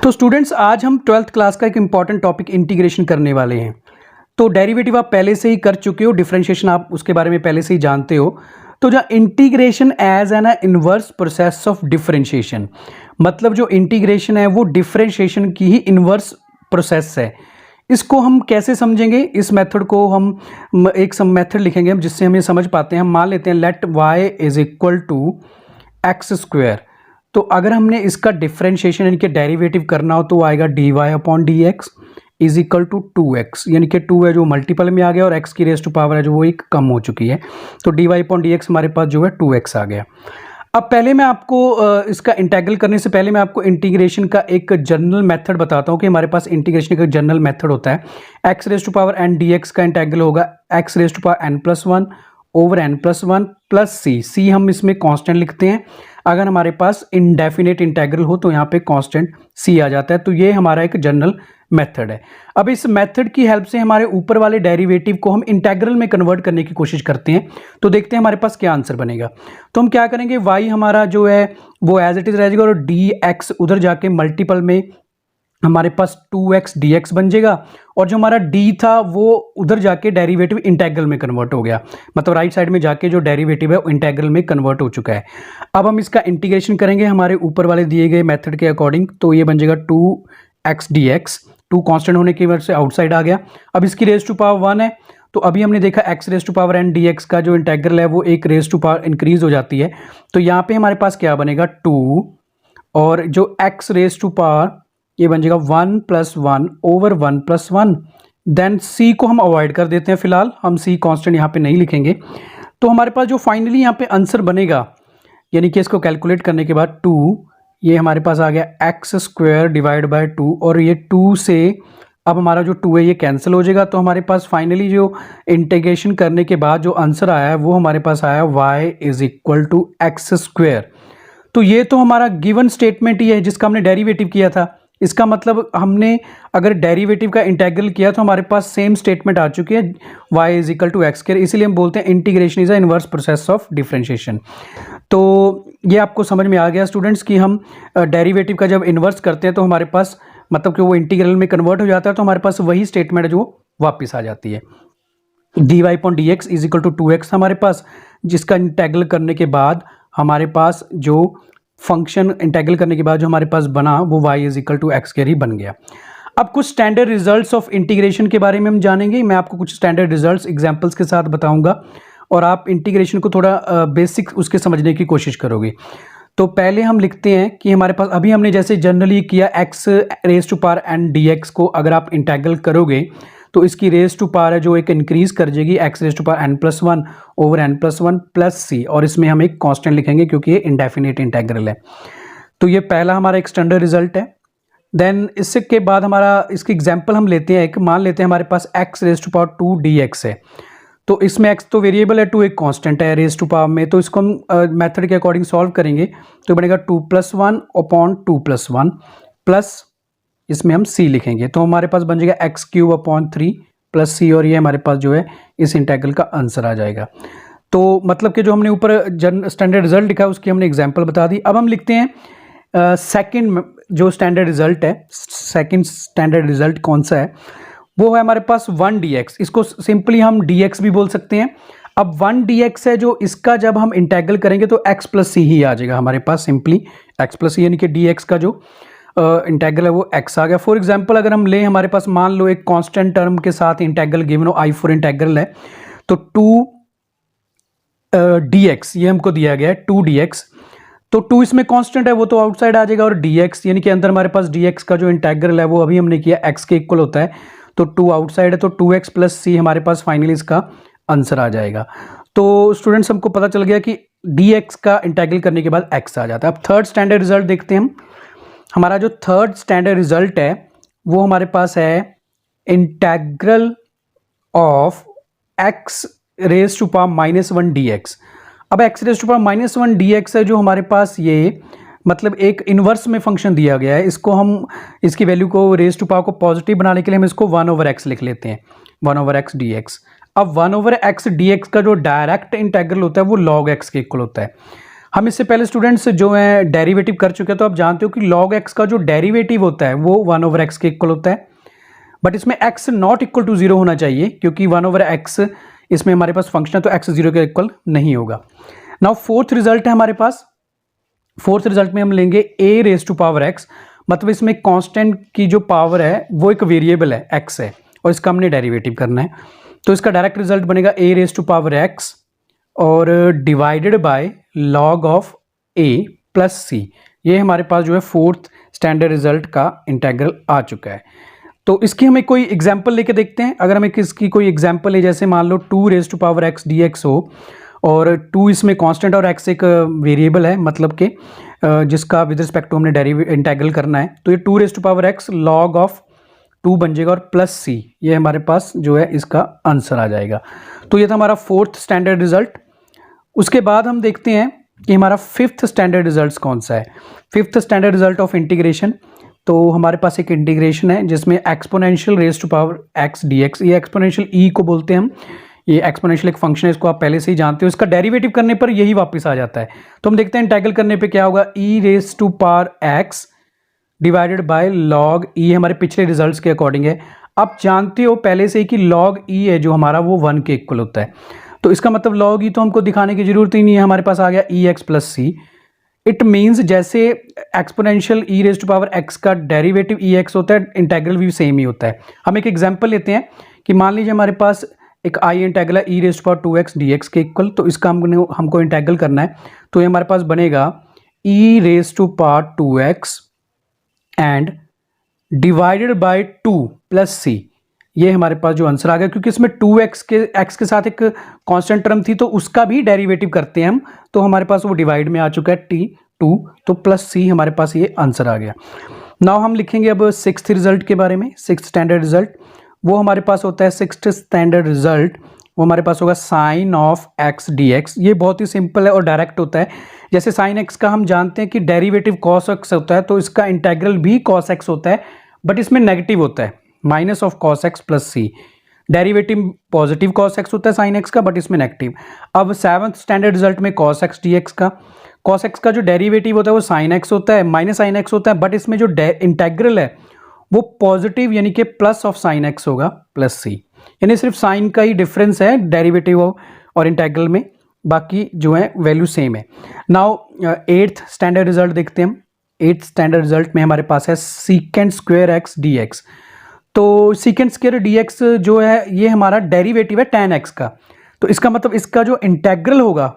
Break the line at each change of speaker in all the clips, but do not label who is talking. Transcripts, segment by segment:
तो स्टूडेंट्स आज हम ट्वेल्थ क्लास का एक इंपॉर्टेंट टॉपिक इंटीग्रेशन करने वाले हैं। तो डेरिवेटिव आप पहले से ही कर चुके हो, डिफरेंशिएशन आप उसके बारे में पहले से ही जानते हो। तो जो integration as an inverse process of differentiation, मतलब जो इंटीग्रेशन है वो डिफरेंशिएशन की ही इनवर्स प्रोसेस है। इसको हम कैसे समझेंगे? इस मेथड को हम एक सम मेथड लिखेंगे हम, जिससे हम ये समझ पाते हैं। हम मान लेते हैं let y is equal to X square. तो अगर हमने इसका डिफरेंशिएशन यानी कि डेरिवेटिव करना हो तो आएगा dy upon D x is equal to 2x, यानी कि 2 है जो मल्टीपल में आ गया और x की रेज टू पावर है जो वो एक कम हो चुकी है। तो dy अपॉन डी एक्स हमारे पास जो है 2x आ गया। अब पहले मैं आपको इसका इंटीग्रल करने से पहले मैं आपको इंटीग्रेशन का एक जनरल मेथड बताता हूँ कि हमारे पास इंटीग्रेशन का जनरल मेथड होता है। x raise to power n dx का इंटीग्रल होगा x raise to power n+1 over n+1 plus c हम इसमें कांस्टेंट लिखते हैं। अगर हमारे पास इंडेफिनेट इंटीग्रल हो तो यहाँ पे कांस्टेंट c आ जाता है। तो ये हमारा एक जनरल मेथड है। अब इस मेथड की हेल्प से हमारे ऊपर वाले डेरिवेटिव को हम इंटीग्रल में कन्वर्ट करने की कोशिश करते हैं। तो देखते हैं हमारे पास क्या आंसर बनेगा। तो हम क्या करेंगे, y हमारा जो है वो एज इट इज रहेगा और dx उधर जाके मल्टीपल में हमारे पास 2x dx बन जाएगा, और जो हमारा d था वो उधर जाके डेरिवेटिव इंटीग्रल में कन्वर्ट हो गया, मतलब राइट साइड में जाके जो डेरिवेटिव है वो इंटीग्रल में कन्वर्ट हो चुका है। अब हम इसका इंटीग्रेशन करेंगे हमारे ऊपर वाले दिए गए मेथड के अकॉर्डिंग। तो ये बन जाएगा 2x dx, 2 कांस्टेंट होने की वजह से आउटसाइड आ गया। अब इसकी रेज टू पावर 1 है, तो अभी हमने देखा x raise to power n dx का जो इंटीग्रल है वो एक रेज टू पावर इंक्रीज हो जाती है। तो यहाँ पे हमारे पास क्या बनेगा 2, और जो x रेज टू पावर ये बन जाएगा 1 + 1 ओवर 1 + 1। देन c को हम अवॉइड कर देते हैं, फिलहाल हम c कांस्टेंट यहाँ पे नहीं लिखेंगे। तो हमारे पास जो फाइनली यहाँ पे आंसर बनेगा, यानी कि इसको कैलकुलेट करने के बाद 2, ये हमारे पास आ गया एक्स स्क्वायर डिवाइड बाय 2, और ये 2 से अब हमारा जो 2 है ये कैंसिल हो जाएगा। तो हमारे पास फाइनली जो इंटीग्रेशन करने के बाद जो आंसर आया है वो हमारे पास आया y is equal to X square. तो ये तो हमारा गिवन स्टेटमेंट ही है जिसका हमने डेरिवेटिव किया था। इसका मतलब हमने अगर डेरिवेटिव का इंटीग्रल किया तो हमारे पास सेम स्टेटमेंट आ चुकी है y is equal to X square. इसीलिए हम बोलते हैं integration is a inverse process of differentiation. तो ये आपको समझ में आ गया स्टूडेंट्स कि हम डेरिवेटिव का जब इन्वर्स करते हैं तो हमारे पास मतलब कि वो इंटीग्रल में कन्वर्ट हो जाता है, तो हमारे पास वही स्टेटमेंट है जो वापस आ जाती है। dy upon D x is equal to 2x हमारे पास, जिसका इंटीग्रल करने के बाद हमारे पास जो फंक्शन इंटीग्रल करने के बाद जो हमारे पास बना वो y is equal to x ही बन गया। अब कुछ स्टैंडर्ड रिजल्ट्स ऑफ इंटीग्रेशन के बारे में हम जानेंगे। मैं आपको कुछ स्टैंडर्ड रिजल्ट्स एग्जांपल्स के साथ बताऊंगा और आप इंटीग्रेशन को थोड़ा बेसिक उसके समझने की कोशिश करोगे। तो पहले हम लिखते हैं कि हमारे पास अभी हमने जैसे जनरली किया x raise to power n dx को अगर आप इंटीग्रल करोगे तो इसकी रेज टू पावर है जो एक इंक्रीज कर जाएगी x raise to power n+1 over n+1 plus c, और इसमें हम एक कांस्टेंट लिखेंगे क्योंकि ये इंडेफिनेट इंटीग्रल है। तो ये पहला हमारा एक स्टैंडर्ड रिजल्ट है। देन इससे के बाद हमारा इसकी एग्जांपल हम लेते हैं, एक मान लेते हैं हमारे पास x raise to power 2 dx है। तो इसमें x तो वेरिएबल है, 2 एक कांस्टेंट है रेज टू पावर में। तो इसको हम मेथड के अकॉर्डिंग सॉल्व करेंगे तो बनेगा 2 + 1 अपॉन 2 + 1 प्लस इसमें हम c लिखेंगे। तो हमारे पास बन जाएगा x³ अपॉन 3 प्लस c, और ये हमारे पास जो है इस इंटीग्रल का आंसर आ जाएगा। तो मतलब कि जो हमने ऊपर स्टैंडर्ड रिजल्ट लिखा है उसकी हमने एग्जांपल बता दी। अब हम लिखते हैं सेकंड जो स्टैंडर्ड रिजल्ट है। सेकंड स्टैंडर्ड रिजल्ट कौन सा है? वो है हमारे पास 1 dx। इसको सिंपली हम dx भी बोल सकते हैं। अब 1 dx है जो इसका जब हम इंटीग्रल करेंगे तो x + c ही आ जाएगा हमारे पास, सिंपली x + c, यानी कि dx का जो इंटीग्रल है वो x आ गया। फॉर एग्जांपल अगर हम लें हमारे पास मान लो एक कांस्टेंट टर्म के साथ इंटीग्रल गिवन हो, I4 इंटीग्रल है, तो 2 dx ये हमको दिया गया है 2 dx। तो 2 इसमें कांस्टेंट है वो तो आउटसाइड आ जाएगा, और dx यानी कि अंदर हमारे पास dx का जो इंटीग्रल है वो अभी हमने किया x के इक्वल होता है, तो 2 आउटसाइड है, तो 2x + c हमारे पास फाइनली इसका आंसर आ जाएगा। तो स्टूडेंट्स हमको पता चल गया कि dx का इंटीग्रल करने के बाद x आ जाता है। अब थर्ड स्टैंडर्ड रिजल्ट देखते हैं हम। हमारा जो थर्ड स्टैंडर्ड रिजल्ट है वो हमारे पास है integral of x raise to power -1 dx। अब x raise to power -1 dx है जो हमारे पास ये मतलब एक इनवर्स में फंक्शन दिया गया है। इसको हम इसकी वैल्यू को रेज टू पावर को पॉजिटिव बनाने के लिए हम इसको 1/x लिख लेते हैं, 1/x dx। अब 1/x dx का जो डायरेक्ट इंटीग्रल होता है वो log x के इक्वल होता है। हम इससे पहले स्टूडेंट्स जो है डेरिवेटिव कर चुके हैं, तो आप जानते हो कि log x का जो डेरिवेटिव होता है वो 1/x के इक्वल होता है, बट इसमें x नॉट इक्वल टू 0 होना चाहिए, क्योंकि 1/x इसमें हमारे पास फंक्शन है तो x 0 के इक्वल नहीं होगा। नाउ फोर्थ रिजल्ट है हमारे पास, फोर्थ रिजल्ट में हम लेंगे a raise to power x, मतलब इसमें कांस्टेंट की जो पावर है वो एक वेरिएबल है x है और इसका हमने डेरिवेटिव करना है। तो इसका डायरेक्ट रिजल्ट बनेगा a raise to power x और divided by log of a plus c। ये हमारे पास जो है फोर्थ स्टैंडर्ड रिजल्ट का इंटीग्रल आ चुका है। तो इसकी हमें कोई एग्जांपल लेके देखते हैं। अगर हमें इसकी कोई एग्जांपल है, जैसे मान लो 2 raise to power x dx हो और 2 इसमें कांस्टेंट और x एक वेरिएबल है, मतलब कि जिसका विद रिस्पेक्ट टू हमने डेरिवेटिव इंटीग्रल करना है, तो ये 2 raise to power x log of 2 बन जाएगा और प्लस c, ये हमारे पास जो है इसका आंसर आ जाएगा। तो ये था हमारा फोर्थ स्टैंडर्ड रिजल्ट। उसके बाद हम देखते हैं कि हमारा फिफ्थ स्टैंडर्ड रिजल्ट कौन सा है। Fifth standard result of integration, तो हमारे पास एक इंटीग्रेशन है जिसमें exponential raise to power x dx, ये एक्सपोनेंशियल e को बोलते हैं हम, ये एक्सपोनेंशियल एक फंक्शन है, इसको आप पहले से ही जानते हो। इसका डेरिवेटिव करने पर यही वापस आ जाता है। तो हम देखते हैं इंटीग्रल करने पे क्या होगा, e raise to power x divided by log e, हमारे पिछले रिजल्ट्स के अकॉर्डिंग है। आप जानते हो पहले से ही कि log e है जो हमारा वो 1 के इक्वल होता है, तो इसका मतलब log e तो हमको दिखाने की जरूरत ही नहीं है, हमारे पास आ गया e x plus c. It means जैसे exponential e raise to power x का डेरिवेटिव e x होता है, इंटीग्रल भी सेम ही होता है। हम एक एग्जांपल लेते हैं कि मान लीजिए हमारे पास एक i इंटीग्रल है e raise to power 2x dx के इक्वल, तो इसका हमको इंटीग्रल करना है। तो ये हमारे पास बनेगा e raise to power 2x and divided by 2 plus c, ये हमारे पास जो आंसर आ गया, क्योंकि इसमें 2x के साथ एक कांस्टेंट टर्म थी तो उसका भी डेरिवेटिव करते हैं हम, तो हमारे पास वो डिवाइड में आ चुका है t2, तो प्लस सी हमारे पास ये आंसर आ गया। नाउ हम लिखेंगे अब सिक्स्थ रिजल्ट के बारे में। सिक्स्थ स्टैंडर्ड रिजल्ट वो हमारे पास होता है, सिक्स्थ स्टैंडर्ड रिजल्ट वो हमारे पास होगा साइन ऑफ x dx। ये बहुत ही सिंपल है और डायरेक्ट होता है। जैसे साइन x का हम जानते हैं कि डेरिवेटिव cos x होता है, तो इसका इंटीग्रल भी cos x होता है, बट इसमें नेगेटिव होता है, minus of cos x plus c. Derivative positive cos x होता है साइन x का, बट इसमें नेगेटिव। अब सेवंथ स्टैंडर्ड रिजल्ट में cos x dx का, cos x का जो डेरिवेटिव होता है वो sin x होता है, माइनस sin x होता है, बट इसमें जो इंटीग्रल है वो पॉजिटिव यानी कि प्लस ऑफ sin x होगा प्लस सी, यानी सिर्फ साइन का ही डिफरेंस है डेरिवेटिव और इंटीग्रल में, बाकी जो है वैल्यू सेम है। नाउ एट्थ स्टैंडर्ड रिजल्ट देखते हैं हम। एट्थ स्टैंडर्ड रिजल्ट में हमारे पास है सीकेंट स्क्वायर x dx। तो सीकेंट स्क्वायर dx जो है ये हमारा डेरिवेटिव है tan x का, तो इसका मतलब इसका जो इंटीग्रल होगा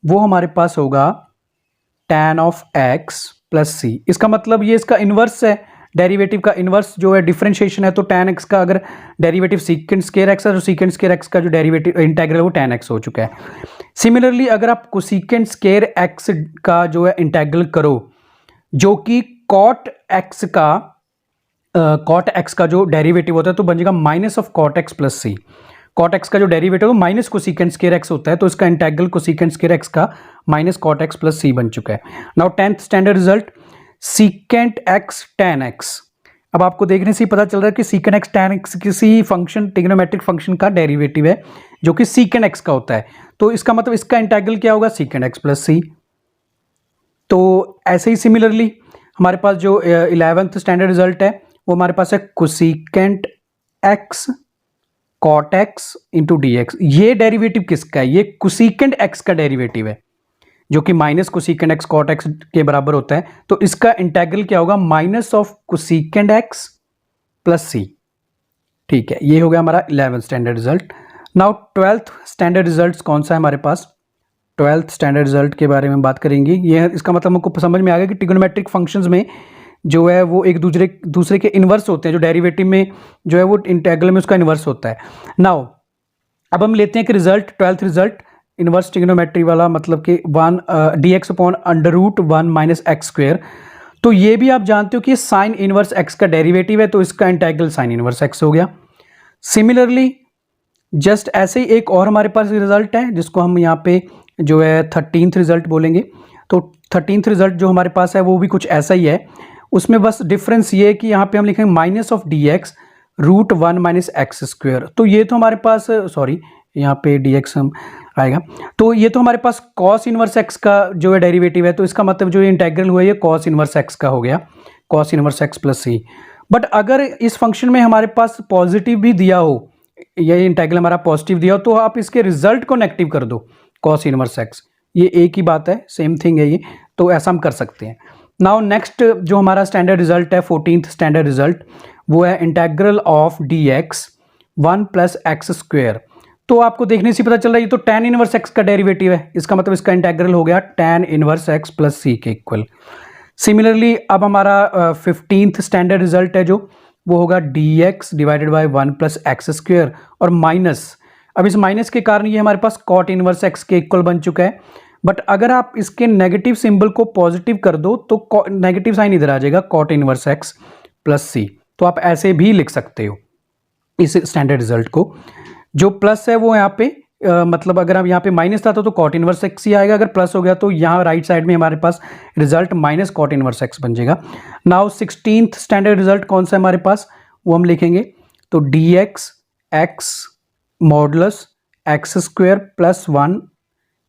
वो हमारे पास होगा tan ऑफ x प्लस सी। इसका मतलब ये इसका इन्वर्स है, डेरिवेटिव का इन्वर्स जो है डिफरेंशिएशन है, तो tan x का अगर डेरिवेटिव सीकेंट स्क्वायर x है तो सीकेंट स्क्वायर x का जो डेरिवेटिव इंटीग्रल वो tan x हो चुका है। सिमिलरली अगर आप कोसेकेंट स्क्वायर x का जो है इंटीग्रल करो, जो कि cot x का जो डेरिवेटिव होता है, तो बन जाएगा minus of cot x plus c. cot x का जो डेरिवेटिव है माइनस कोसेकेंट स्क्वायर x होता है, तो इसका इंटीग्रल कोसेकेंट स्क्वायर x का माइनस cot x प्लस सी बन चुका है। Now tenth standard result secant x tan x। अब आपको देखने से ही पता चल रहा है कि सीकेंट x tan x किसी फंक्शन ट्रिग्नोमेट्रिक फंक्शन का डेरिवेटिव है जो कि सीकेंट x का होता है, तो इसका मतलब इसका इंटीग्रल क्या होगा, सीकेंट x प्लस सी। तो ऐसे ही सिमिलरली हमारे पास जो 11th स्टैंडर्ड रिजल्ट है वो हमारे पास है cosecant x cot x into dx। ये डेरिवेटिव किसका है, ये कोसेकेंट x का डेरिवेटिव है जो कि minus cosecant x cot x के बराबर होता है, तो इसका इंटीग्रल क्या होगा, minus of cosecant x plus c. ठीक है, ये हो गया हमारा 11th standard result. Now 12th standard result कौन सा है हमारे पास। 12th स्टैंडर्ड रिजल्ट के बारे में बात करेंगे। ये इसका मतलब हमको समझ में आ गया कि ट्रिग्नोमेट्रिक फंक्शंस में जो है वो एक दूसरे के इन्वर्स होते हैं, जो डेरिवेटिव में जो है वो इंटीग्रल में उसका इन्वर्स होता है। नाउ अब हम लेते हैं कि result 12th result inverse trigonometry वाला, मतलब कि 1 dx upon under root 1 minus x square. तो ये भी आप जानते हो कि साइन इनवर्स x का डेरिवेटिव है, तो इसका इंटीग्रल साइन इनवर्स x हो गया। सिमिलरली जस्ट ऐसे ही एक और हमारे पास रिजल्ट है जिसको हम यहाँ पे जो है 13th रिजल्ट बोलेंगे। तो 13th रिजल्ट जो हमारे पास है वो भी कुछ ऐसा ही है, उसमें बस डिफरेंस ये है कि यहाँ पे हम लिखेंगे minus of dx root 1 minus x square. तो ये तो हमारे पास यहाँ पे dx हम आएगा। तो ये तो हमारे पास cos इनवर्स x का जो है डेरिवेटिव है, तो इसका मतलब जो ये इंटेग्रल हुआ ये cos इनवर्स x का हो गया, cos inverse x plus c. But अगर इस फंक्शन में हमारे पास पॉजिटिव भी दिया हो, ये इंटेग्रल हमारा पॉजिटिव दिया हो, तो आप इसके रिजल्ट को नेगेटिव कर दो cos इनवर्स x, ये एक ही बात है, सेम थिंग है ये, तो ऐसा हम कर सकते हैं। नाउ नेक्स्ट जो हमारा स्टैंडर्ड रिजल्ट है, 14th स्टैंडर्ड रिजल्ट, वो है integral of dx 1 plus x square. तो आपको देखने से पता चल रहा है ये तो tan इनवर्स x का डेरिवेटिव है, इसका मतलब इसका इंटेग्रल हो गया tan इनवर्स x प्लस सी के इक्वल। सिमिलरली अब हमारा 15th स्टैंडर्ड रिजल्ट है जो, वो होगा dx divided by 1 plus x square और माइनस, अब इस माइनस के कारण ये हमारे पास cot इनवर्स x के इक्वल बन चुका है। बट अगर आप इसके नेगेटिव सिंबल को पॉजिटिव कर दो तो नेगेटिव साइन इधर आ जाएगा, cot इनवर्स x प्लस सी। तो आप ऐसे भी लिख सकते हो इस स्टैंडर्ड रिजल्ट को। जो प्लस है वो यहाँ पे मतलब अगर हम यहाँ पे माइनस था तो cot इनवर्स x ही आएगा, अगर प्लस हो गया तो यहाँ राइट साइड में हमारे पास result minus cot inverse x बन जाएगा। नाउ 16th स्टैंडर्ड रिजल्ट कौन सा है हमारे पास, वो हम लिखेंगे, तो dx x modulus x square plus 1।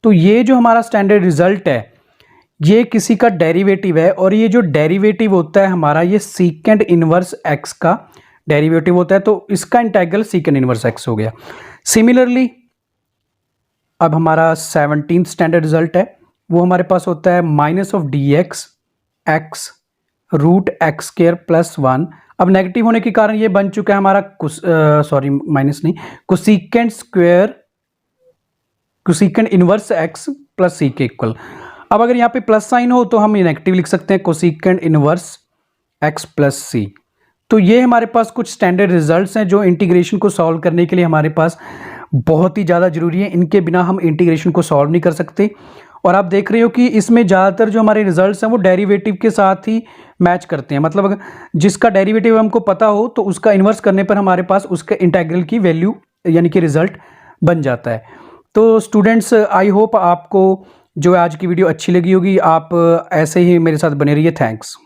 तो ये जो हमारा स्टैंडर्ड रिजल्ट है ये किसी का डेरिवेटिव है, और ये जो डेरिवेटिव होता है हमारा ये सीकेंड इनवर्स x का डेरिवेटिव होता है, तो इसका इंटेग्रल सीकेंड इनवर्स x हो गया। सिमिलरली अब हमारा 17th स्टैंडर्ड रिजल्ट है, वो हमारे पास होता है minus of dx x root x square plus 1। अब नेगेटिव होने के कारण ये बन चुका है हमारा माइनस नहीं, कोसेकेंड इनवर्स x प्लस सी के इक्वल। अब अगर यहाँ पे प्लस साइन हो तो हम नेगेटिव लिख सकते हैं, कोसेकेंड इनवर्स x प्लस सी। तो ये हमारे पास कुछ स्टैंडर्ड रिजल्ट्स हैं जो इंटीग्रेशन को सॉल्व करने के लिए हमारे पास बहुत ही ज़्यादा जरूरी है, इनके बिना हम इंटीग्रेशन को सॉल्व नहीं कर सकते। और आप देख रहे हो कि इसमें ज़्यादातर जो हमारे रिजल्ट्स हैं वो डेरिवेटिव के साथ ही मैच करते हैं, मतलब अगर जिसका डेरिवेटिव हमको पता हो तो उसका इन्वर्स करने पर हमारे पास उसके इंटेग्रल की वैल्यू यानी कि रिजल्ट बन जाता है। तो स्टूडेंट्स, आई होप आपको जो आज की वीडियो अच्छी लगी होगी, आप ऐसे ही मेरे साथ बने रहिए। थैंक्स।